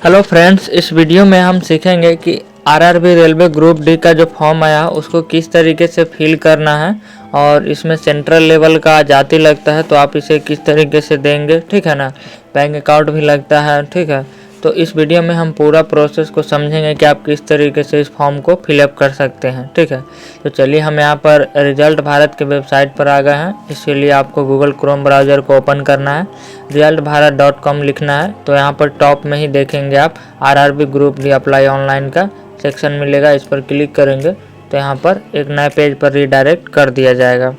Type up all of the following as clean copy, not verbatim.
Hello friends, इस video में हम सीखेंगे कि आरआरबी रेलवे ग्रुप डी का जो फॉर्म आया उसको किस तरीके से फिल करना है और इसमें सेंट्रल लेवल का जाति लगता है तो आप इसे किस तरीके से देंगे, ठीक है ना। बैंक अकाउंट भी लगता है, ठीक है। तो इस वीडियो में हम पूरा प्रोसेस को समझेंगे कि आप किस तरीके से इस फॉर्म को फिलअप कर सकते हैं, ठीक है। तो चलिए, हम यहाँ पर रिजल्ट भारत के वेबसाइट पर आ गए हैं। इसके लिए आपको गूगल क्रोम ब्राउज़र को ओपन करना है, resultbharat.com लिखना है। तो यहाँ पर टॉप में ही देखेंगे आप RRB group D apply online का सेक्शन मिलेगा, इस पर क्लिक करेंगे तो यहाँ पर एक नए पेज पर रीडायरेक्ट कर दिया जाएगा।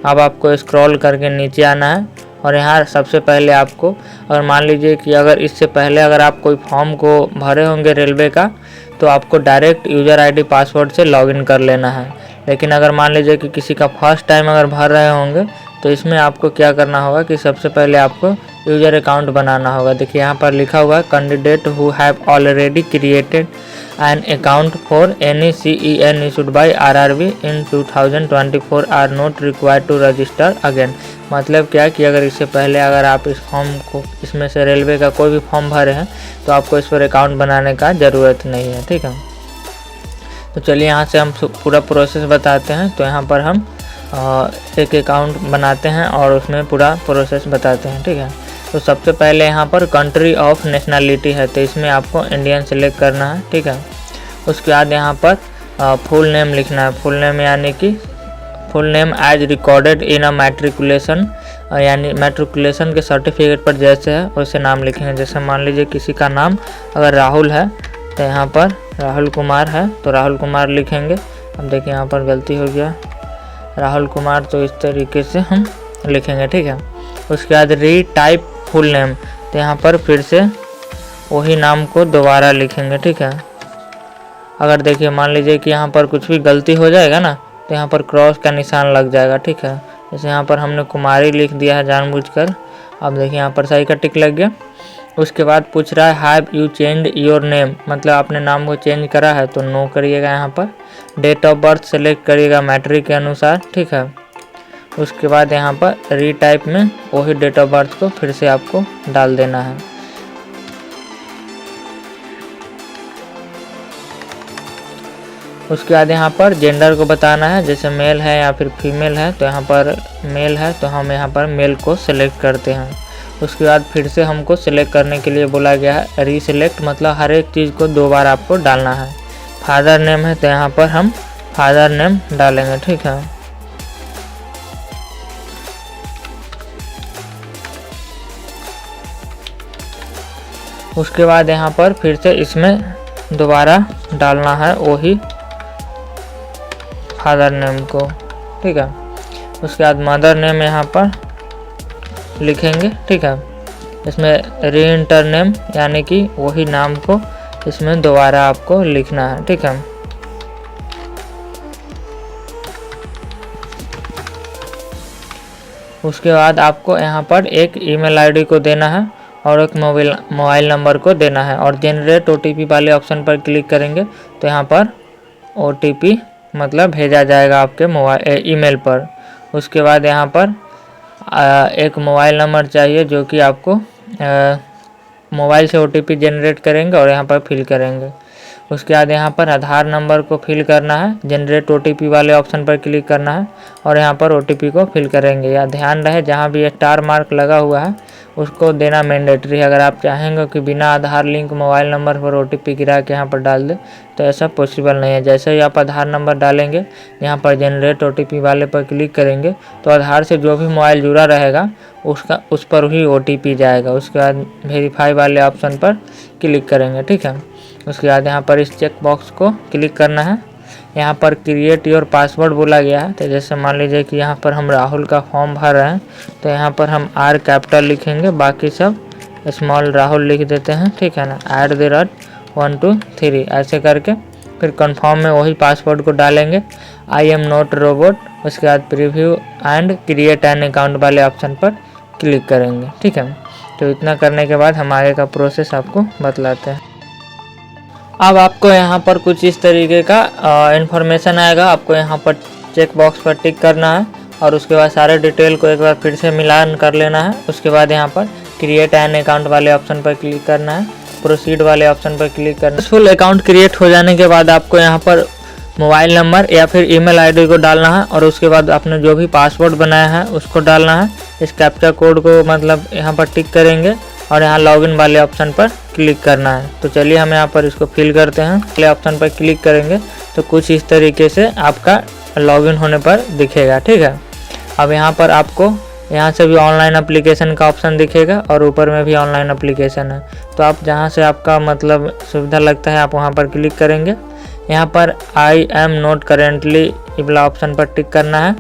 अब आपको स्क्रॉल करके नीचे आना है और यहाँ सबसे पहले आपको, अगर मान लीजिए कि अगर इससे पहले अगर आप कोई फॉर्म को भरे होंगे रेलवे का, तो आपको डायरेक्ट यूज़र आईडी पासवर्ड से लॉगिन कर लेना है। लेकिन अगर मान लीजिए कि किसी का फर्स्ट टाइम अगर भर रहे होंगे तो इसमें आपको क्या करना होगा कि सबसे पहले आपको यूज़र अकाउंट बनाना होगा। देखिए यहाँ पर लिखा हुआ है, candidate who have already created an account for any CEN issued by RRB in 2024 are not required to register again. मतलब क्या कि अगर इससे पहले अगर आप इस फॉर्म को, इसमें से रेलवे का कोई भी फॉर्म भरे हैं तो आपको इस पर अकाउंट बनाने का ज़रूरत नहीं है, ठीक है। तो चलिए यहाँ से हम पूरा प्रोसेस बताते हैं। तो यहाँ पर हम एक अकाउंट बनाते हैं और उसमें पूरा प्रोसेस बताते हैं, ठीक है। तो सबसे पहले यहाँ पर कंट्री ऑफ नेशनलिटी है, तो इसमें आपको इंडियन सेलेक्ट करना है, ठीक है। उसके बाद यहाँ पर फुल नेम लिखना है। फुल नेम यानी कि full name as recorded in a matriculation, यानी मैट्रिकुलेशन के सर्टिफिकेट पर जैसे है वैसे नाम लिखेंगे। जैसे मान लीजिए किसी का नाम अगर राहुल है तो यहाँ पर राहुल कुमार है तो राहुल कुमार लिखेंगे। अब देखिए यहाँ पर गलती हो गया, राहुल कुमार, तो इस तरीके से हम लिखेंगे, ठीक है। उसके बाद री टाइप फुल नेम, तो यहाँ पर फिर से वही नाम को दोबारा लिखेंगे, ठीक है। अगर देखिए मान लीजिए कि यहाँ पर कुछ भी गलती हो जाएगा ना तो यहाँ पर क्रॉस का निशान लग जाएगा, ठीक है। जैसे यहाँ पर हमने कुमारी लिख दिया है जानबूझकर। अब देखिए यहाँ पर सही का टिक लग गया। उसके बाद पूछ रहा है have you change your name, मतलब आपने नाम को चेंज करा है तो नो करिएगा। यहाँ पर डेट ऑफ बर्थ सेलेक्ट करिएगा मैट्रिक के अनुसार, ठीक है। उसके बाद यहाँ पर रीटाइप में वही डेट ऑफ बर्थ को फिर से आपको डाल देना है। उसके बाद यहाँ पर जेंडर को बताना है, जैसे मेल है या फिर फीमेल है, तो यहाँ पर मेल है तो हम यहाँ पर मेल को सिलेक्ट करते हैं। उसके बाद फिर से हमको सिलेक्ट करने के लिए बोला गया है रीसिलेक्ट, मतलब हर एक चीज़ को 2 बार आपको डालना है। फादर नेम है तो यहाँ पर हम फादर नेम डालेंगे, ठीक है। उसके बाद यहाँ पर फिर से इसमें दोबारा डालना है वही फादर नेम को, ठीक है। उसके बाद मदर नेम यहाँ पर लिखेंगे, ठीक है। इसमें री इंटर नेम यानी कि वही नाम को इसमें दोबारा आपको लिखना है, ठीक है। उसके बाद आपको यहाँ पर एक ईमेल आईडी को देना है और एक मोबाइल नंबर को देना है और जनरेट OTP वाले ऑप्शन पर क्लिक करेंगे तो यहाँ पर OTP मतलब भेजा जाएगा आपके ईमेल पर। उसके बाद यहाँ पर एक मोबाइल नंबर चाहिए जो कि आपको मोबाइल से OTP जनरेट करेंगे और यहाँ पर फिल करेंगे। उसके बाद यहाँ पर आधार नंबर को फिल करना है, जनरेट OTP वाले ऑप्शन पर क्लिक करना है और यहाँ पर OTP को फिल करेंगे। या ध्यान रहे जहाँ भी स्टार मार्क लगा हुआ है उसको देना मैंडेटरी है। अगर आप चाहेंगे कि बिना आधार लिंक मोबाइल नंबर पर OTP गिरा के यहाँ पर डाल दे तो ऐसा पॉसिबल नहीं है। जैसे ही आप आधार नंबर डालेंगे यहाँ पर जनरेट OTP वाले पर क्लिक करेंगे तो आधार से जो भी मोबाइल जुड़ा रहेगा उस पर ही OTP जाएगा। उसके बाद वेरीफाई वाले ऑप्शन पर क्लिक करेंगे, ठीक है। उसके बाद यहाँ पर इस चेक बॉक्स को क्लिक करना है। यहाँ पर क्रिएट योर पासवर्ड बोला गया है, तो जैसे मान लीजिए कि यहाँ पर हम राहुल का फॉर्म भर रहे हैं तो यहाँ पर हम R कैपिटल लिखेंगे, बाकी सब स्मॉल राहुल लिख देते हैं, ठीक है ना। @1 2 3 ऐसे करके फिर कंफर्म में वही पासवर्ड को डालेंगे, आई एम नॉट रोबोट। उसके बाद preview and create an account वाले ऑप्शन पर क्लिक करेंगे, ठीक है। तो इतना करने के बाद हम आगे का प्रोसेस आपको बतलाते हैं। अब आपको यहाँ पर कुछ इस तरीके का इन्फॉर्मेशन आएगा। आपको यहाँ पर चेक बॉक्स पर टिक करना है और उसके बाद सारे डिटेल को एक बार फिर से मिलान कर लेना है। उसके बाद यहाँ पर क्रिएट एन अकाउंट वाले ऑप्शन पर क्लिक करना है। प्रोसीड वाले ऑप्शन पर क्लिक करना। फुल अकाउंट क्रिएट हो जाने के बाद आपको यहाँ पर मोबाइल नंबर या फिर ईमेल आईडी को डालना है और उसके बाद आपने जो भी पासवर्ड बनाया है उसको डालना है। इस कैप्चा कोड को मतलब यहाँ पर टिक करेंगे और यहाँ लॉगिन वाले ऑप्शन पर क्लिक करना है। तो चलिए हम यहाँ पर इसको फिल करते हैं। पहले ऑप्शन पर क्लिक करेंगे तो कुछ इस तरीके से आपका लॉगिन होने पर दिखेगा, ठीक है। अब यहाँ पर आपको यहाँ से भी ऑनलाइन एप्लीकेशन का ऑप्शन दिखेगा और ऊपर में भी ऑनलाइन एप्लीकेशन है। तो आप जहाँ से आपका मतलब सुविधा लगता है आप वहाँ पर क्लिक करेंगे। यहाँ पर आई एम नॉट करेंटली वाला ऑप्शन पर टिक करना है।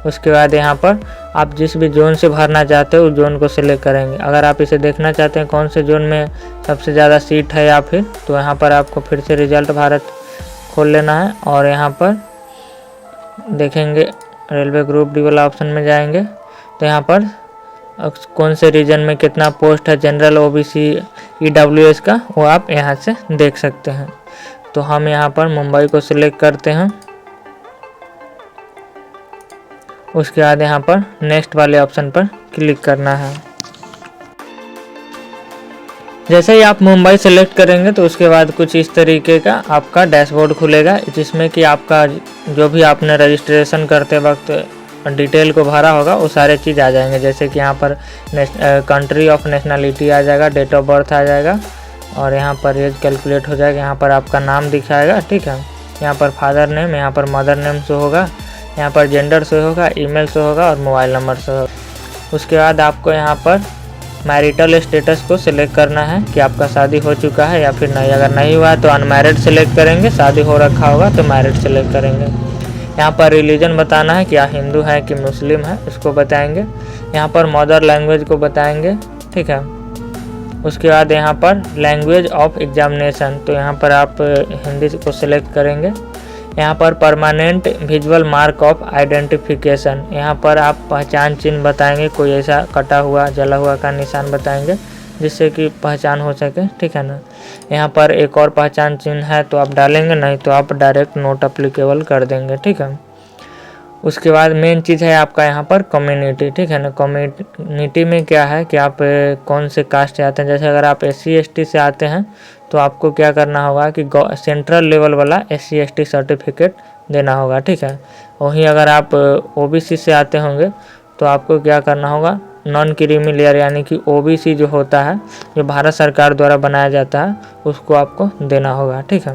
उसके बाद यहाँ पर आप जिस भी जोन से भरना चाहते हो उस जोन को सिलेक्ट करेंगे। अगर आप इसे देखना चाहते हैं कौन से जोन में सबसे ज़्यादा सीट है या फिर, तो यहाँ पर आपको फिर से रिजल्ट भारत खोल लेना है और यहाँ पर देखेंगे रेलवे ग्रुप डी वाला ऑप्शन में जाएंगे तो यहाँ पर कौन से रीजन में कितना पोस्ट है, जनरल, ओबीसी, ईडब्ल्यूएस का, वो आप यहाँ से देख सकते हैं। तो हम यहाँ पर मुंबई को सिलेक्ट करते हैं। उसके बाद यहाँ पर नेक्स्ट वाले ऑप्शन पर क्लिक करना है। जैसे ही आप मुंबई सेलेक्ट करेंगे तो उसके बाद कुछ इस तरीके का आपका डैशबोर्ड खुलेगा, जिसमें कि आपका जो भी आपने रजिस्ट्रेशन करते वक्त डिटेल को भरा होगा वो सारे चीज़ आ जाएंगे। जैसे कि यहाँ पर कंट्री ऑफ नेशनलिटी आ जाएगा, डेट ऑफ बर्थ आ जाएगा और यहाँ पर एज कैलकुलेट हो जाएगा। यहाँ पर आपका नाम दिखाएगा, ठीक है। यहाँ पर फादर नेम, यहाँ पर मदर नेम शो होगा, यहाँ पर जेंडर शो होगा, ईमेल शो होगा और मोबाइल नंबर शो होगा। उसके बाद आपको यहाँ पर मैरिटल स्टेटस को सिलेक्ट करना है कि आपका शादी हो चुका है या फिर नहीं। अगर नहीं हुआ तो अनमैरिड सेलेक्ट करेंगे, शादी हो रखा होगा तो मैरिड सेलेक्ट करेंगे। यहाँ पर रिलीजन बताना है कि आप हिंदू हैं कि मुस्लिम है, इसको बताएंगे। यहाँ पर मदर लैंग्वेज को बताएंगे, ठीक है। उसके बाद यहाँ पर लैंग्वेज ऑफ एग्जामिनेशन, तो यहाँ पर आप हिंदी को सिलेक्ट करेंगे। यहाँ पर permanent visual mark of identification, यहाँ पर आप पहचान चिन्ह बताएंगे, कोई ऐसा कटा हुआ जला हुआ का निशान बताएंगे जिससे कि पहचान हो सके, ठीक है ना। यहाँ पर एक और पहचान चिन्ह है तो आप डालेंगे, नहीं तो आप डायरेक्ट नोट अप्लीकेबल कर देंगे, ठीक है। उसके बाद मेन चीज़ है आपका यहाँ पर कम्युनिटी, ठीक है ना। कम्युनिटी में क्या है कि आप कौन से कास्ट से आते हैं। जैसे अगर आप SC ST से आते हैं तो आपको क्या करना होगा कि सेंट्रल लेवल वाला SC ST सर्टिफिकेट देना होगा, ठीक है। वहीं अगर आप OBC से आते होंगे तो आपको क्या करना होगा, नॉन क्रीमी लेयर यानी कि OBC जो होता है, जो भारत सरकार द्वारा बनाया जाता है, उसको आपको देना होगा, ठीक है।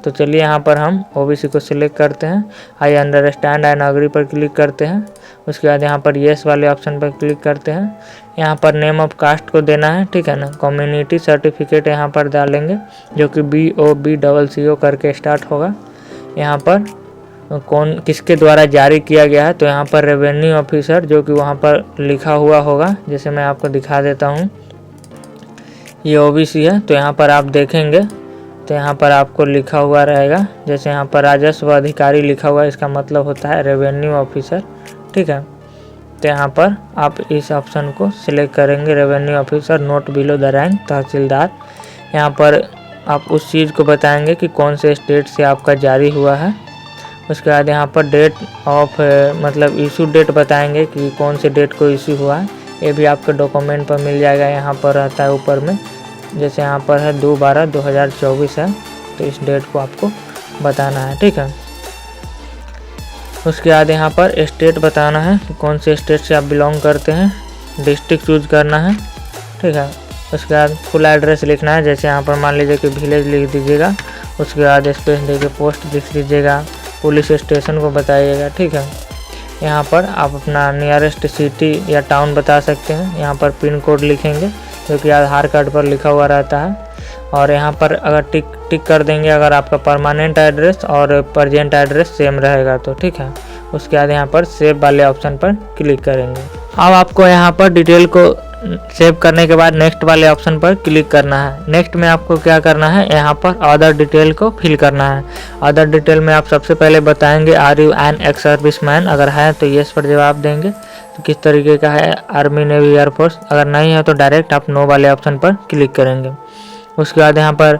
तो चलिए यहाँ पर हम OBC को सिलेक्ट करते हैं। आई अंडरस्टैंड एंड अग्री पर क्लिक करते हैं। उसके बाद यहाँ पर येस वाले ऑप्शन पर क्लिक करते हैं। यहाँ पर नेम ऑफ कास्ट को देना है, ठीक है ना। कम्युनिटी सर्टिफिकेट यहाँ पर डालेंगे जो कि BOBCCO करके स्टार्ट होगा। यहाँ पर कौन किसके द्वारा जारी किया गया है, तो यहाँ पर रेवेन्यू ऑफिसर जो कि वहाँ पर लिखा हुआ होगा, जैसे मैं आपको दिखा देता हूँ। ये OBC है तो यहाँ पर आप देखेंगे तो यहाँ पर आपको लिखा हुआ रहेगा, जैसे यहाँ पर राजस्व अधिकारी लिखा हुआ है, इसका मतलब होता है रेवेन्यू ऑफिसर, ठीक है। तो यहाँ पर आप इस ऑप्शन को सिलेक्ट करेंगे, revenue officer not below the rank tehsildar. यहाँ पर आप उस चीज़ को बताएंगे कि कौन से स्टेट से आपका जारी हुआ है। उसके बाद यहाँ पर डेट ऑफ मतलब इशू डेट बताएंगे कि कौन से डेट को इशू हुआ है। ये भी आपके डॉक्यूमेंट पर मिल जाएगा, यहाँ पर रहता है ऊपर में। जैसे यहाँ पर है 2/12/2024 है तो इस डेट को आपको बताना है, ठीक है। उसके बाद यहाँ पर स्टेट बताना है कि कौन से स्टेट से आप बिलोंग करते हैं, डिस्ट्रिक्ट चूज करना है, ठीक है। उसके बाद फुल एड्रेस लिखना है, जैसे यहाँ पर मान लीजिए कि विलेज लिख दीजिएगा। उसके बाद स्पेस देके पोस्ट लिख दीजिएगा, पुलिस स्टेशन को बताइएगा, ठीक है। यहाँ पर आप अपना नियरेस्ट सिटी या टाउन बता सकते हैं। यहाँ पर पिन कोड लिखेंगे जो कि आधार कार्ड पर लिखा हुआ रहता है। और यहाँ पर अगर टिक कर देंगे अगर आपका परमानेंट एड्रेस और प्रेजेंट एड्रेस सेम रहेगा तो, ठीक है। उसके बाद यहाँ पर सेव वाले ऑप्शन पर क्लिक करेंगे। अब आपको यहाँ पर डिटेल को सेव करने के बाद नेक्स्ट वाले ऑप्शन पर क्लिक करना है। नेक्स्ट में आपको क्या करना है, यहाँ पर अदर डिटेल को फिल करना है। अदर डिटेल में आप सबसे पहले बताएंगे are you an ex serviceman, अगर है तो येस पर जवाब देंगे तो किस तरीके का है, आर्मी, नेवी, एयरफोर्स। अगर नहीं है तो डायरेक्ट आप नो वाले ऑप्शन पर क्लिक करेंगे। उसके बाद यहाँ पर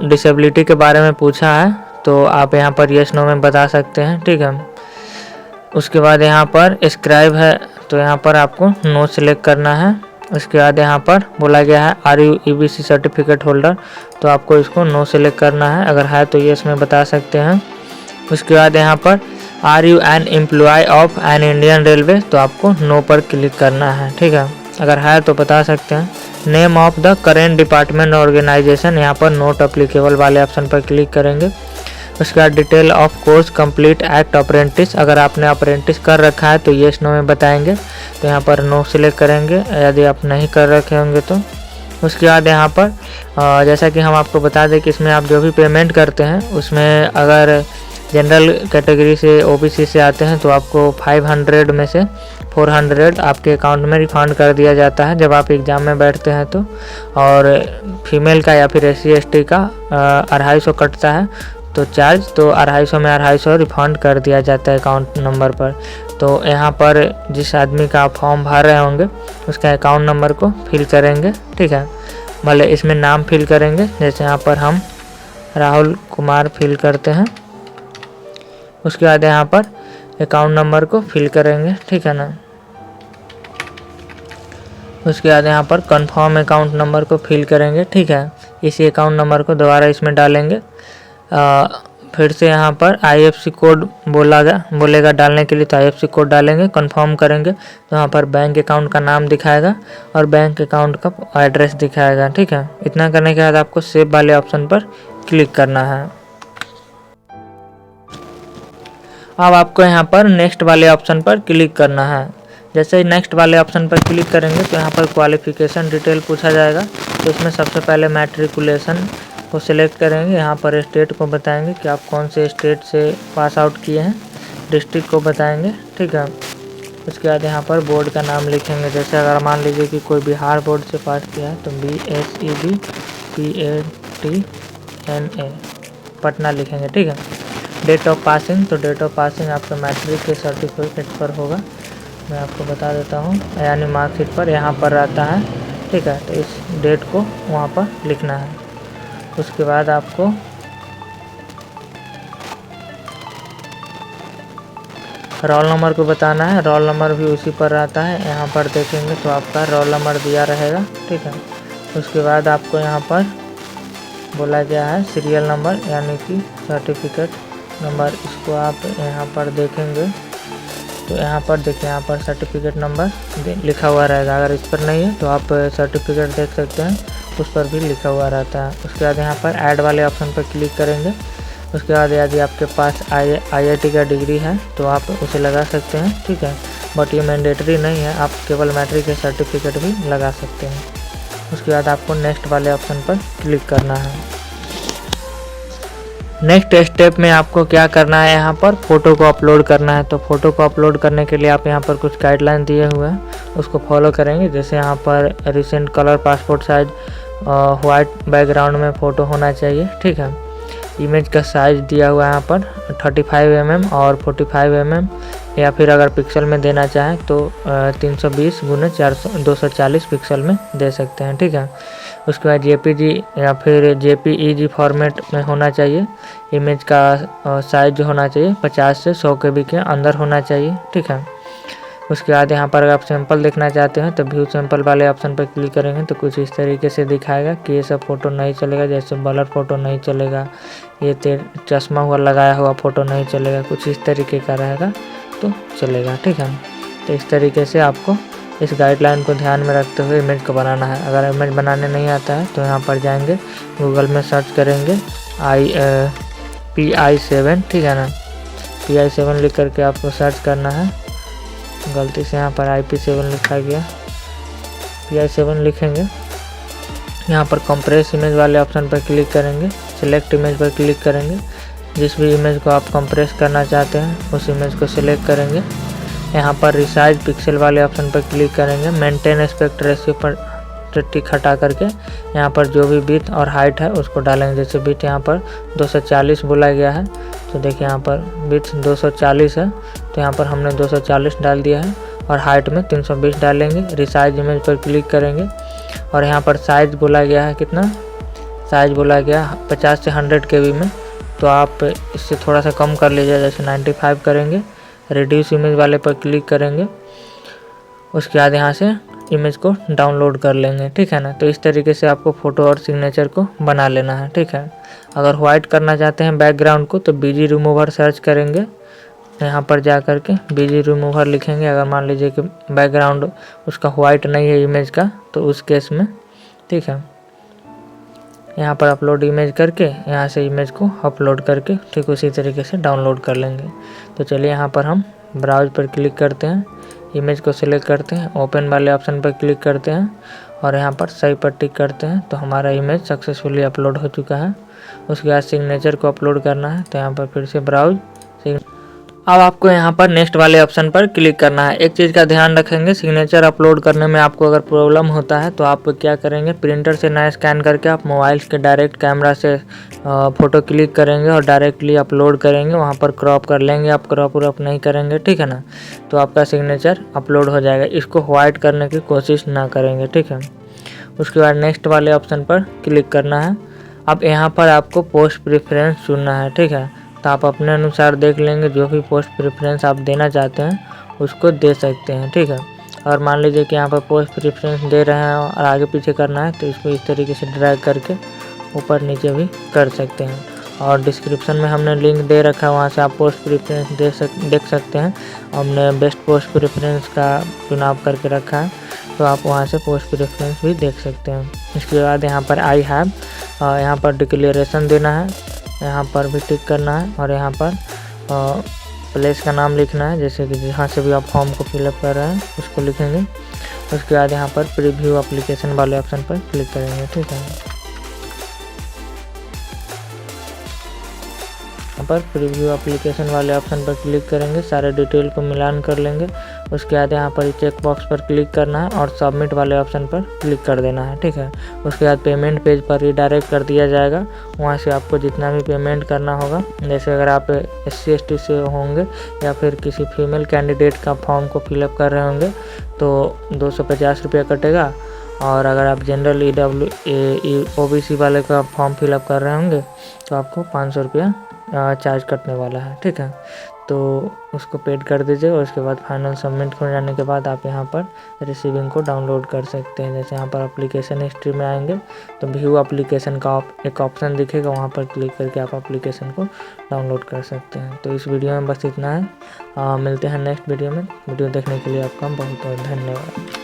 डिसेबिलिटी के बारे में पूछा है तो आप यहाँ पर येस नो में बता सकते हैं, ठीक है। उसके बाद यहाँ पर स्क्राइब है तो यहाँ पर आपको नो सिलेक्ट करना है। उसके बाद यहाँ पर बोला गया है are you EBC certificate holder, तो आपको इसको नो सेलेक्ट करना है, अगर है तो यस में बता सकते हैं। उसके बाद यहाँ पर are you an employee of an Indian railway, तो आपको नो पर क्लिक करना है, ठीक है, अगर है तो बता सकते हैं। Name of the current department organisation, यहाँ पर नोट अप्लीकेबल वाले ऑप्शन पर क्लिक करेंगे। उसके बाद detail of course complete at apprentice, अगर आपने अप्रेंटिस कर रखा है तो येस नो में बताएंगे, तो यहाँ पर नो सिलेक्ट करेंगे यदि आप नहीं कर रखे होंगे तो। उसके बाद यहाँ पर जैसा कि हम आपको बता दें कि इसमें आप जो भी पेमेंट करते हैं उसमें अगर जनरल कैटेगरी से OBC से आते हैं तो आपको 500 में से 400 आपके अकाउंट में रिफंड कर दिया जाता है जब आप एग्ज़ाम में बैठते हैं तो, और फीमेल का या फिर SC ST का 250 कटता है तो चार्ज, तो 250 में 250 रिफंड कर दिया जाता है अकाउंट नंबर पर। तो यहाँ पर जिस आदमी का आप फॉर्म भर रहे होंगे उसका अकाउंट नंबर को फिल करेंगे, ठीक है, भले इसमें नाम फिल करेंगे, जैसे यहाँ पर हम राहुल कुमार फिल करते हैं। उसके बाद यहाँ पर अकाउंट नंबर को फिल करेंगे, ठीक है ना। उसके बाद यहाँ पर कंफर्म अकाउंट नंबर को फिल करेंगे, ठीक है, इसी अकाउंट नंबर को दोबारा इसमें डालेंगे। फिर से यहाँ पर IFSC कोड बोलेगा डालने के लिए, तो IFSC कोड डालेंगे, कंफर्म करेंगे तो यहाँ पर बैंक अकाउंट का नाम दिखाएगा और बैंक अकाउंट का एड्रेस दिखाएगा, ठीक है। इतना करने के बाद आपको सेव वाले ऑप्शन पर क्लिक करना है। अब आपको यहाँ पर नेक्स्ट वाले ऑप्शन पर क्लिक करना है। जैसे ही नेक्स्ट वाले ऑप्शन पर क्लिक करेंगे तो यहाँ पर क्वालिफिकेशन डिटेल पूछा जाएगा, तो इसमें सबसे पहले मैट्रिकुलेशन को सिलेक्ट करेंगे। यहाँ पर स्टेट को बताएंगे कि आप कौन से स्टेट से पास आउट किए हैं, डिस्ट्रिक्ट को बताएंगे, ठीक है। उसके बाद यहाँ पर बोर्ड का नाम लिखेंगे, जैसे अगर मान लीजिए कि कोई बिहार बोर्ड से पास किया है तो BSEB PATNA पटना लिखेंगे, ठीक है। डेट ऑफ पासिंग, तो डेट ऑफ पासिंग आपका मैट्रिक के सर्टिफिकेट पर होगा, मैं आपको बता देता हूँ, यानी मार्कशीट पर यहाँ पर रहता है, ठीक है, तो इस डेट को वहाँ पर लिखना है। उसके बाद आपको रोल नंबर को बताना है, रोल नंबर भी उसी पर रहता है, यहाँ पर देखेंगे तो आपका रोल नंबर दिया रहेगा, ठीक है। उसके बाद आपको यहाँ पर बोला गया है सीरियल नंबर यानी कि सर्टिफिकेट नंबर, इसको आप यहाँ पर देखेंगे तो यहाँ पर देखिए, यहाँ पर सर्टिफिकेट नंबर लिखा हुआ रहेगा, अगर इस पर नहीं है तो आप सर्टिफिकेट देख सकते हैं, उस पर भी लिखा हुआ रहता है। उसके बाद यहाँ पर ऐड वाले ऑप्शन पर क्लिक करेंगे। उसके बाद यदि आपके पास IIT का डिग्री है तो आप उसे लगा सकते हैं, ठीक है, बट ये मैंडेटरी नहीं है, आप केवल मैट्रिक के सर्टिफिकेट भी लगा सकते हैं। उसके बाद आपको नेक्स्ट वाले ऑप्शन पर क्लिक करना है। नेक्स्ट स्टेप में आपको क्या करना है, यहाँ पर फ़ोटो को अपलोड करना है। तो फ़ोटो को अपलोड करने के लिए आप यहाँ पर कुछ गाइडलाइन दिए हुए हैं, उसको फॉलो करेंगे। जैसे यहाँ पर recent colour passport size white background में फ़ोटो होना चाहिए, ठीक है। इमेज का साइज़ दिया हुआ है यहाँ पर 35 mm और 45 mm, या फिर अगर पिक्सल में देना चाहें तो 320 × 240 पिक्सल में दे सकते हैं, ठीक है। उसके बाद JPG या फिर JPEG फॉर्मेट में होना चाहिए। इमेज का साइज जो होना चाहिए 50 से 100 KB के अंदर होना चाहिए, ठीक है। उसके बाद यहाँ पर अगर आप सैंपल देखना चाहते हैं तो व्यू सैंपल वाले ऑप्शन पर क्लिक करेंगे तो कुछ इस तरीके से दिखाएगा कि ये सब फ़ोटो नहीं चलेगा, जैसे ब्लर फ़ोटो नहीं चलेगा, ये चश्मा हुआ लगाया हुआ फ़ोटो नहीं चलेगा, कुछ इस तरीके का रहेगा तो चलेगा, ठीक है। तो इस तरीके से आपको इस गाइडलाइन को ध्यान में रखते हुए इमेज को बनाना है। अगर इमेज बनाने नहीं आता है तो यहाँ पर जाएंगे, गूगल में सर्च करेंगे PI7, ठीक है ना, PI7 लिख करके आपको सर्च करना है। गलती से यहाँ पर IP7 लिखा गया, PI7 लिखेंगे। यहाँ पर कंप्रेस इमेज वाले ऑप्शन पर क्लिक करेंगे, सिलेक्ट इमेज पर क्लिक करेंगे। जिस भी इमेज को आप कंप्रेस करना चाहते हैं उस इमेज को सिलेक्ट करेंगे। यहाँ पर रिसाइज पिक्सल वाले ऑप्शन पर क्लिक करेंगे। मेंटेन एस्पेक्ट रेशियो पर टिक हटा करके यहाँ पर जो भी विड्थ और हाइट है उसको डालेंगे। जैसे विड्थ यहाँ पर 240 बोला गया है, तो देखिए यहाँ पर विड्थ 240 है, तो यहाँ पर हमने 240 डाल दिया है और हाइट में 320 डालेंगे। रिसाइज इमेज पर क्लिक करेंगे और यहाँ पर साइज़ बोला गया है, कितना साइज़ बोला गया 50 से 100 KB में, तो आप इससे थोड़ा सा कम कर लीजिए, जैसे 95 करेंगे। रिड्यूस इमेज वाले पर क्लिक करेंगे। उसके बाद यहाँ से इमेज को डाउनलोड कर लेंगे, ठीक है ना। तो इस तरीके से आपको फ़ोटो और सिग्नेचर को बना लेना है, ठीक है। अगर वाइट करना चाहते हैं बैकग्राउंड को तो बीजी रिमूवर सर्च करेंगे, यहाँ पर जा कर के बीजी रिमूवर लिखेंगे। अगर मान लीजिए कि बैकग्राउंड उसका वाइट नहीं है इमेज का, तो उस केस में, ठीक है, यहाँ पर अपलोड इमेज करके यहाँ से इमेज को अपलोड करके ठीक उसी तरीके से डाउनलोड कर लेंगे। तो चलिए यहाँ पर हम ब्राउज पर क्लिक करते हैं, इमेज को सिलेक्ट करते हैं, ओपन वाले ऑप्शन पर क्लिक करते हैं और यहाँ पर सही पर टिक करते हैं। तो हमारा इमेज सक्सेसफुली अपलोड हो चुका है। उसके बाद सिग्नेचर को अपलोड करना है, तो यहाँ पर फिर से ब्राउज। अब आपको यहाँ पर नेक्स्ट वाले ऑप्शन पर क्लिक करना है। एक चीज़ का ध्यान रखेंगे, सिग्नेचर अपलोड करने में आपको अगर प्रॉब्लम होता है तो आप क्या करेंगे, प्रिंटर से ना स्कैन करके आप मोबाइल के डायरेक्ट कैमरा से फ़ोटो क्लिक करेंगे और डायरेक्टली अपलोड करेंगे। वहाँ पर क्रॉप कर लेंगे, आप क्रॉप व्रॉप नहीं करेंगे, ठीक है ना। तो आपका सिग्नेचर अपलोड हो जाएगा। इसको वाइट करने की कोशिश ना करेंगे, ठीक है। उसके बाद नेक्स्ट वाले ऑप्शन पर क्लिक करना है। अब यहाँ पर आपको पोस्ट प्रेफरेंस चुनना है, ठीक है। तो आप अपने अनुसार देख लेंगे, जो भी पोस्ट प्रेफरेंस आप देना चाहते हैं उसको दे सकते हैं, ठीक है। और मान लीजिए कि यहाँ पर पोस्ट प्रेफरेंस दे रहे हैं और आगे पीछे करना है तो इसको इस तरीके से ड्रैग करके ऊपर नीचे भी कर सकते हैं। और डिस्क्रिप्शन में हमने लिंक दे रखा है, वहाँ से आप पोस्ट प्रेफरेंस देख सकते हैं। हमने बेस्ट पोस्ट प्रेफरेंस का चुनाव करके रखा है, तो आप वहाँ से पोस्ट प्रेफरेंस भी देख सकते हैं। इसके बाद यहाँ पर आई हैव, यहाँ पर डिक्लेरेशन देना है, यहाँ पर भी टिक करना है और यहाँ पर प्लेस का नाम लिखना है, जैसे कि जहाँ से भी आप फॉर्म को फिलअप कर रहे हैं उसको लिखेंगे। उसके बाद यहाँ पर प्रीव्यू एप्लीकेशन वाले ऑप्शन पर क्लिक करेंगे, ठीक है। यहाँ पर प्रीव्यू एप्लीकेशन वाले ऑप्शन पर क्लिक करेंगे, सारे डिटेल को मिलान कर लेंगे। उसके बाद यहाँ पर चेक बॉक्स पर क्लिक करना है और सबमिट वाले ऑप्शन पर क्लिक कर देना है, ठीक है। उसके बाद पेमेंट पेज पर रिडायरेक्ट कर दिया जाएगा। वहाँ से आपको जितना भी पेमेंट करना होगा, जैसे अगर आप SC ST से होंगे या फिर किसी फीमेल कैंडिडेट का फॉर्म को फिलअप कर रहे होंगे तो 250 रुपया कटेगा। और अगर आप जनरल OBC वाले का फॉर्म फिलअप कर रहे होंगे तो आपको 500 रुपया चार्ज कटने वाला है, ठीक है। तो उसको पेड कर दीजिए और उसके बाद फाइनल सबमिट हो जाने के बाद आप यहाँ पर रिसीविंग को डाउनलोड कर सकते हैं। जैसे यहाँ पर एप्लीकेशन हिस्ट्री में आएंगे तो व्यू एप्लीकेशन का एक ऑप्शन दिखेगा, वहाँ पर क्लिक करके आप एप्लीकेशन को डाउनलोड कर सकते हैं। तो इस वीडियो में बस इतना है। मिलते हैं नेक्स्ट वीडियो में। वीडियो देखने के लिए आपका बहुत बहुत धन्यवाद।